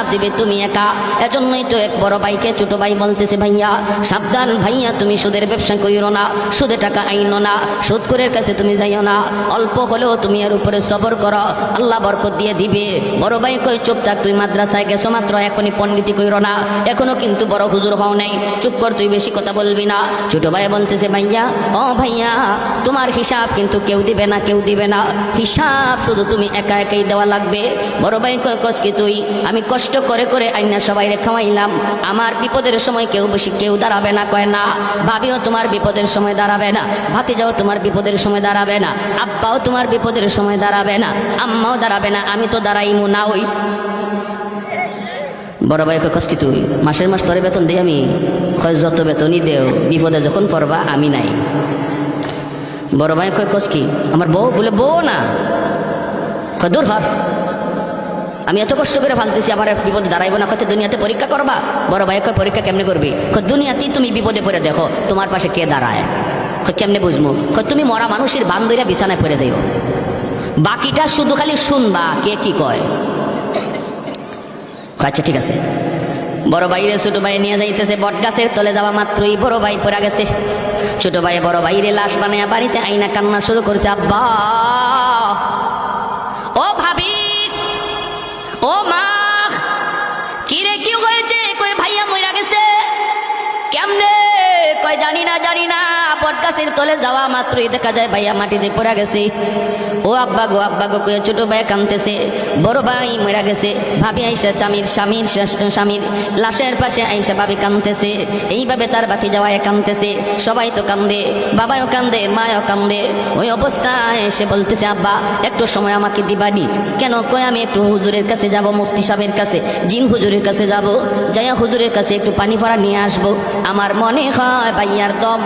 হিসাব দিবে তুমি একা। এজন্যই তো এক বড় ভাইকে ছোট ভাই বলতেছে, ভাইয়া সাবধান ভাইয়া, তুমি সুদের ব্যবসা কইরো না, সুদে টাকা আইনো না, সুদখোরের কাছে তুমি যাইও না, অল্প হলেও তুমি এর উপরে সবর করো, আল্লাহ বরকত দিয়ে দিবে। বড় ভাই কই, চুপ থাক, তুই মাদ্রাসায় গেছো মাত্র, এখনই পণ্ডিতি কইরো না, এখনো কিন্তু বড় হুজুর হও নাই, চুপ কর, তুই বেশি কথা বলবি না। ছোট ভাই বলতেছে, ভাইয়া ও ভাইয়া, তোমার হিসাব কিন্তু কেউ দিবে না, কেউ দিবে না, হিসাব শুধু তুমি একা একাই দেওয়া লাগবে। বড় ভাই কয়, কস কি তুই? আমি কষ্ট করে করে আইনা সবাই খাওয়াইলাম, আমার বিপদের সময় কেউ দাঁড়াবে না। কয় না, ভাবিও তোমার বিপদের সময় দাঁড়াবে না, ভাতিজাও তোমার বিপদের সময় দাঁড়াবে না, আব্বাও তোমার বিপদের সময় দাঁড়াবে না, আম্মাও দাঁড়াবে না, আমি তো দাঁড়াইমু না। ওই বড় ভাই কয়, কস কি তুই? মাসের মাস তোরে বেতন দিই আমি। কয়, যত বেতনই দেও, বিপদে যখন পড়বা আমি নাই। বড় ভাই কয়, কস কি? আমার বউ? বলে বউ না। কয়, দূর হর, আমি এত কষ্ট করে ফালতেছি, আমার বিপদে দাঁড়াইবো না। কত দুনিয়াতে পরীক্ষা করবা? বড় ভাই কয়, পরীক্ষা কেমনে করবি? কয়, দুনিয়াতেই তুমি বিপদে পড়ে দেখো তোমার পাশে কে দাঁড়ায়। কয়, কেমনে বুঝবো? কয়, তুমি মরা মানুষের বান্ধবীরা বিছানায় পড়ে দিও, বাকিটা শুধু খালি শুনবা কে কি কয়। আচ্ছা ঠিক আছে। বড় ভাইরে ছোট ভাই নিয়ে যাইতেছে, বট গাছের তলে যাওয়া মাত্রই বড় ভাই পড়ে গেছে। ছোট ভাই বড় ভাইরে লাশ বানায়া বাড়িতে আইনা কান্না শুরু করছে, আব্বা, ও ভাবি, ও মা, কি রে, কি হয়েছে? কই, ভাইয়া মইরা গেছে। কেমনে? কয়, জানি না। বট গাছের তলে যাওয়া মাত্রই দেখা যায় ভাইয়া মাটিতে পড়ে গেছে। ও আব্বা গো কয়ে ছোট ভাই কাঁদতেছে, বড় ভাই মরে গেছে। ভাবি আইসা স্বামীর লাশের পাশে আইসা ভাবি কাঁদতেছে, এইভাবে তার বাতি যাওয়ায় কাঁদতেছে। সবাই তো কান্দে, বাবাও কান্দে, মাও কান্দে। ওই অবস্থায় এসে বলতেছে, আব্বা একটু সময় আমাকে দিবানি? কেন? কয়, আমি একটু হুজুরের কাছে যাব, মুফতি সাহেবের কাছে, জিন হুজুরের কাছে যাব, যাইয়া হুজুরের কাছে একটু পানি ভরা নিয়ে আসবো। আমার মনে হয় ভাইয়ার দম